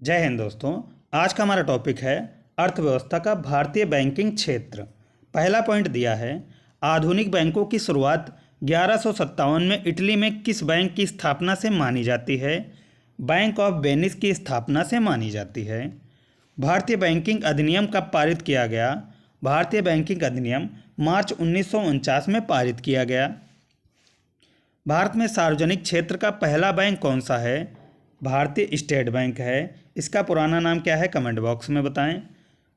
जय हिंद दोस्तों। आज का हमारा टॉपिक है अर्थव्यवस्था का भारतीय बैंकिंग क्षेत्र। पहला पॉइंट दिया है, आधुनिक बैंकों की शुरुआत 1157 में इटली में किस बैंक की स्थापना से मानी जाती है? बैंक ऑफ वेनिस की स्थापना से मानी जाती है। भारतीय बैंकिंग अधिनियम कब पारित किया गया? भारतीय बैंकिंग अधिनियम मार्च 1949 में पारित किया गया। भारत में सार्वजनिक क्षेत्र का पहला बैंक कौन सा है? भारतीय स्टेट बैंक है। इसका पुराना नाम क्या है? कमेंट बॉक्स में बताएं।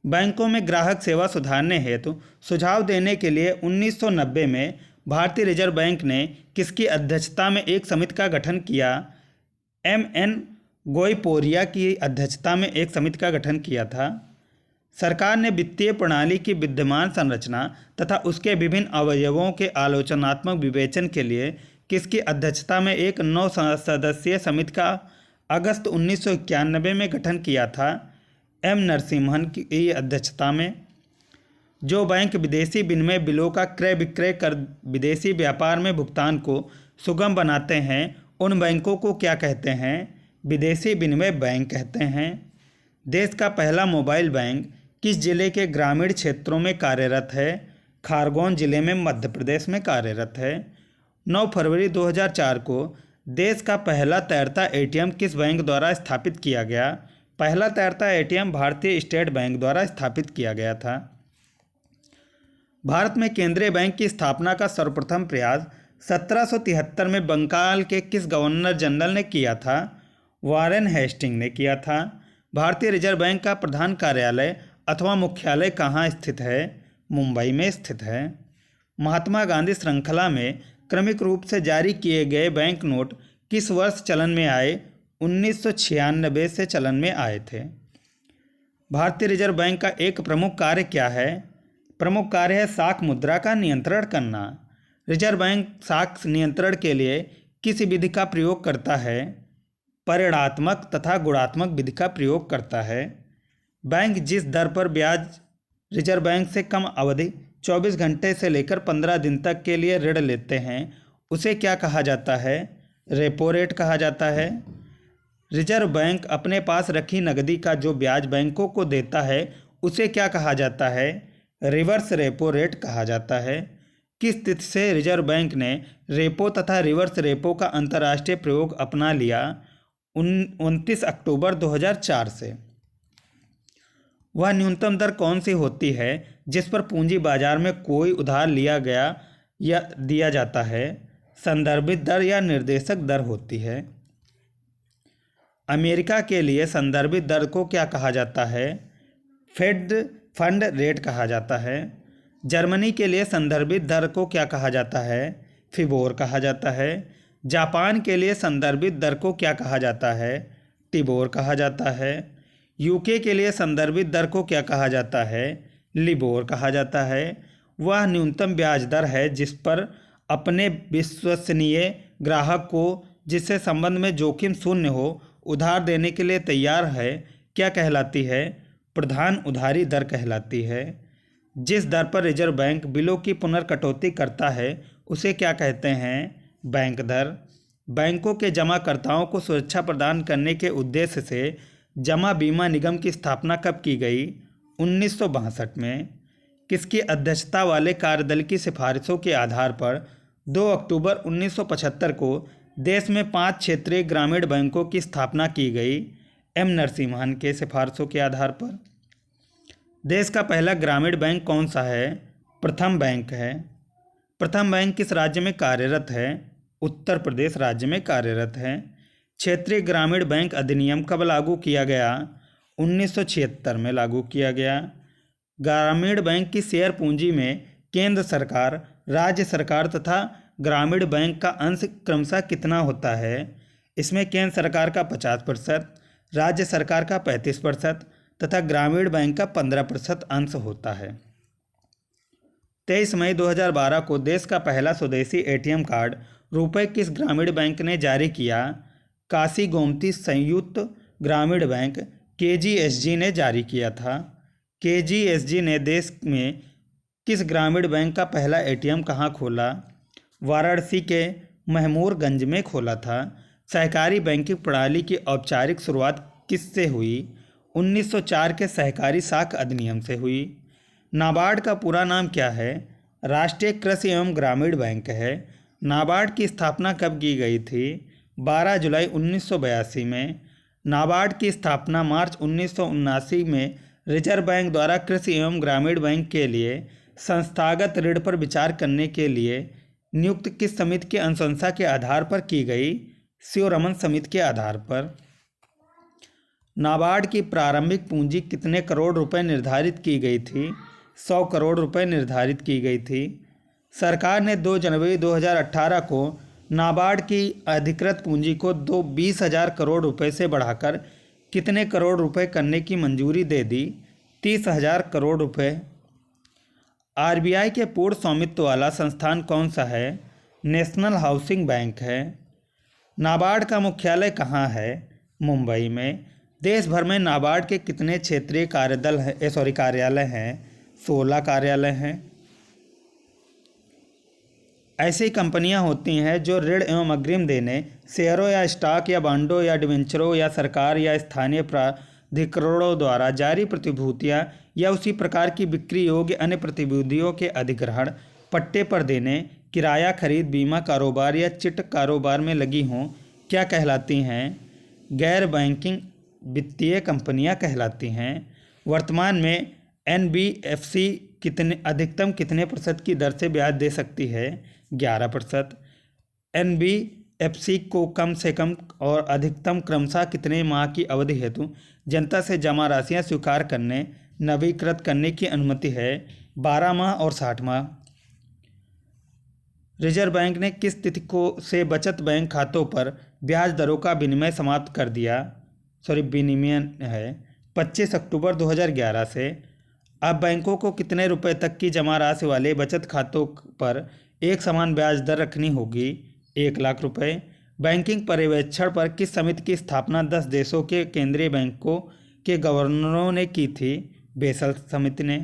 बैंकों में ग्राहक सेवा सुधारने हेतु सुझाव देने के लिए 1990 में भारतीय रिजर्व बैंक ने किसकी अध्यक्षता में एक समिति का गठन किया? M.N. गोइपोरिया की अध्यक्षता में एक समिति का गठन किया था। सरकार ने वित्तीय प्रणाली की विद्यमान संरचना तथा उसके विभिन्न अवयवों के आलोचनात्मक विवेचन के लिए किसकी अध्यक्षता में एक 9 सदस्यीय समिति का अगस्त 1991 में गठन किया था? M. नरसिम्हन की अध्यक्षता में। जो बैंक विदेशी विनिमय बिलों का क्रय विक्रय कर विदेशी व्यापार में भुगतान को सुगम बनाते हैं, उन बैंकों को क्या कहते हैं? विदेशी विनिमय बैंक कहते हैं। देश का पहला मोबाइल बैंक किस जिले के ग्रामीण क्षेत्रों में कार्यरत है? खारगोन जिले में मध्य प्रदेश में कार्यरत है। 9 फरवरी 2004 को देश का पहला तैरता एटीएम किस बैंक द्वारा स्थापित किया गया? पहला तैरता एटीएम भारतीय स्टेट बैंक द्वारा स्थापित किया गया था। भारत में केंद्रीय बैंक की स्थापना का सर्वप्रथम प्रयास 1773 में बंगाल के किस गवर्नर जनरल ने किया था? वारेन हेस्टिंग ने किया था। भारतीय रिजर्व बैंक का प्रधान कार्यालय अथवा मुख्यालय कहाँ स्थित है? मुंबई में स्थित है। महात्मा गांधी श्रृंखला में क्रमिक रूप से जारी किए गए बैंक नोट किस वर्ष चलन में आए? 1996 से चलन में आए थे। भारतीय रिजर्व बैंक का एक प्रमुख कार्य क्या है? प्रमुख कार्य है साख मुद्रा का नियंत्रण करना। रिजर्व बैंक साख नियंत्रण के लिए किस विधि का प्रयोग करता है? परिणात्मक तथा गुणात्मक विधि का प्रयोग करता है। बैंक जिस दर पर ब्याज रिजर्व बैंक से कम अवधि 24 घंटे से लेकर 15 दिन तक के लिए ऋण लेते हैं, उसे क्या कहा जाता है? रेपो रेट कहा जाता है। रिजर्व बैंक अपने पास रखी नकदी का जो ब्याज बैंकों को देता है, उसे क्या कहा जाता है? रिवर्स रेपो रेट कहा जाता है। किस तिथि से रिजर्व बैंक ने रेपो तथा रिवर्स रेपो का अंतर्राष्ट्रीय प्रयोग अपना लिया? 29 अक्टूबर 2004 से। वह न्यूनतम दर कौन सी होती है जिस पर पूंजी बाजार में कोई उधार लिया गया या दिया जाता है? संदर्भित दर या निर्देशक दर होती है। अमेरिका के लिए संदर्भित दर को क्या कहा जाता है? फेड फंड रेट कहा जाता है। जर्मनी के लिए संदर्भित दर को क्या कहा जाता है? फिबोर कहा जाता है। जापान के लिए संदर्भित दर को क्या कहा जाता है? टिबोर कहा जाता है। यूके के लिए संदर्भित दर को क्या कहा जाता है? लिबोर कहा जाता है। वह न्यूनतम ब्याज दर है जिस पर अपने विश्वसनीय ग्राहक को, जिससे संबंध में जोखिम शून्य हो, उधार देने के लिए तैयार है, क्या कहलाती है? प्रधान उधारी दर कहलाती है। जिस दर पर रिजर्व बैंक बिलों की पुनर्कटौती करता है, उसे क्या कहते हैं? बैंक दर। बैंकों के जमाकर्ताओं को सुरक्षा प्रदान करने के उद्देश्य से जमा बीमा निगम की स्थापना कब की गई? 1962 में। किसकी अध्यक्षता वाले कार्यदल की सिफारिशों के आधार पर 2 अक्टूबर 1975 को देश में 5 क्षेत्रीय ग्रामीण बैंकों की स्थापना की गई? M. नरसिम्हन के सिफारिशों के आधार पर। देश का पहला ग्रामीण बैंक कौन सा है? प्रथम बैंक है। प्रथम बैंक किस राज्य में कार्यरत है? उत्तर प्रदेश राज्य में कार्यरत है। क्षेत्रीय ग्रामीण बैंक अधिनियम कब लागू किया गया? 1976 में लागू किया गया। ग्रामीण बैंक की शेयर पूंजी में केंद्र सरकार, राज्य सरकार तथा ग्रामीण बैंक का अंश क्रमशः कितना होता है? इसमें केंद्र सरकार का 50%, राज्य सरकार का 35% तथा ग्रामीण बैंक का 15% अंश होता है। 23 मई 2012 को देश का पहला स्वदेशी एटीएम कार्ड रुपए किस ग्रामीण बैंक ने जारी किया? काशी गोमती संयुक्त ग्रामीण बैंक KGSG ने जारी किया था। KGSG ने देश में किस ग्रामीण बैंक का पहला एटीएम कहाँ खोला? वाराणसी के महमूरगंज में खोला था। सहकारी बैंकिंग प्रणाली की औपचारिक शुरुआत किससे हुई? 1904 के सहकारी साख अधिनियम से हुई। नाबार्ड का पूरा नाम क्या है? राष्ट्रीय कृषि एवं ग्रामीण बैंक है। नाबार्ड की स्थापना कब की गई थी? 12 जुलाई 1982 में। नाबार्ड की स्थापना मार्च 1979 में रिजर्व बैंक द्वारा कृषि एवं ग्रामीण बैंक के लिए संस्थागत ऋण पर विचार करने के लिए नियुक्त किस समिति की अनुशंसा के आधार पर की गई? शिवरमन समिति के आधार पर। नाबार्ड की प्रारंभिक पूंजी कितने करोड़ रुपए निर्धारित की गई थी? 100 करोड़ रुपए निर्धारित की गई थी। सरकार ने 2 जनवरी 2018 को नाबार्ड की अधिकृत पूंजी को 20,000 करोड़ रुपए से बढ़ाकर कितने करोड़ रुपए करने की मंजूरी दे दी? 30,000 करोड़ रुपए। आरबीआई के पूर्ण स्वामित्व वाला संस्थान कौन सा है? नेशनल हाउसिंग बैंक है। नाबार्ड का मुख्यालय कहाँ है? मुंबई में। देश भर में नाबार्ड के कितने क्षेत्रीय कार्यालय हैं? 16 कार्यालय हैं। ऐसी कंपनियां होती हैं जो ऋण एवं अग्रिम देने, शेयरों या स्टॉक या बांडों या डिबेंचरों या सरकार या स्थानीय प्राधिकरणों द्वारा जारी प्रतिभूतियां या उसी प्रकार की बिक्री योग्य अन्य प्रतिभूतियों के अधिग्रहण, पट्टे पर देने, किराया खरीद, बीमा कारोबार या चिट कारोबार में लगी हों, क्या कहलाती हैं? गैर बैंकिंग वित्तीय कंपनियां कहलाती हैं। वर्तमान में एनबीएफसी अधिकतम कितने प्रतिशत की दर से ब्याज दे सकती है? 11%। एनबीएफसी को कम से कम और अधिकतम क्रमशः कितने माह की अवधि हेतु जनता से जमा राशियां स्वीकार करने, नवीकृत करने की अनुमति है? 12 माह और 60 माह। रिजर्व बैंक ने किस तिथि से बचत बैंक खातों पर ब्याज दरों का विनिमय समाप्त कर दिया? विनिमय है 25 अक्टूबर 2011 से। अब बैंकों को कितने रुपए तक की जमा राशि वाले बचत खातों पर एक समान ब्याज दर रखनी होगी? 1 लाख रुपए। बैंकिंग पर्यवेक्षण पर किस समिति की स्थापना 10 देशों के केंद्रीय बैंकों के गवर्नरों ने की थी? बेसल समिति ने।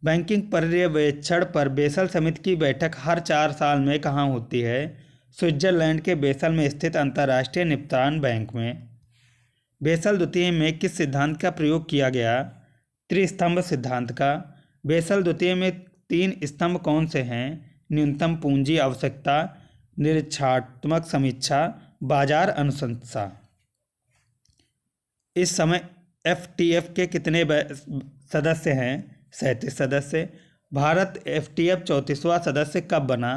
बैंकिंग पर्यवेक्षण पर बेसल समिति की बैठक हर 4 साल में कहाँ होती है? स्विट्जरलैंड के बेसल में स्थित अंतर्राष्ट्रीय निपटान बैंक में। बेसल द्वितीय में किस सिद्धांत का प्रयोग किया गया? त्रिस्तंभ सिद्धांत का। बेसल द्वितीय में 3 स्तंभ कौन से हैं? न्यूनतम पूंजी आवश्यकता, निरीक्षणात्मक समीक्षा, बाजार अनुशंसा। इस समय एफटीएफ के कितने सदस्य हैं? 37 सदस्य। भारत एफटीएफ 34वां सदस्य कब बना?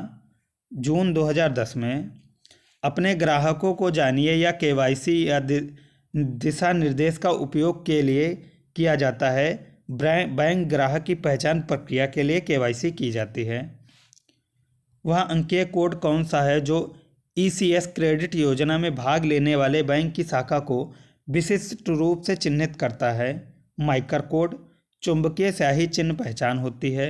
जून 2010 में। अपने ग्राहकों को जानिए या केवाईसी या दिशा निर्देश का उपयोग के लिए किया जाता है। बैंक ग्राहक की पहचान प्रक्रिया के लिए केवाईसी की जाती है। वह अंकीय कोड कौन सा है जो ईसीएस क्रेडिट योजना में भाग लेने वाले बैंक की शाखा को विशिष्ट रूप से चिन्हित करता है? माइकर कोड। चुंबकीय स्याही चिन्ह पहचान होती है।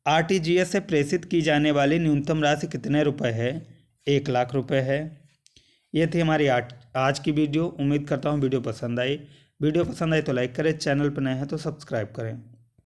आरटीजीएस से प्रेषित की जाने वाली न्यूनतम राशि कितने रुपए है? 1 लाख रुपए है। ये थी हमारी आज की वीडियो। उम्मीद करता हूँ वीडियो पसंद आई। वीडियो पसंद आई तो लाइक करें, चैनल पर नए हैं तो सब्सक्राइब करें।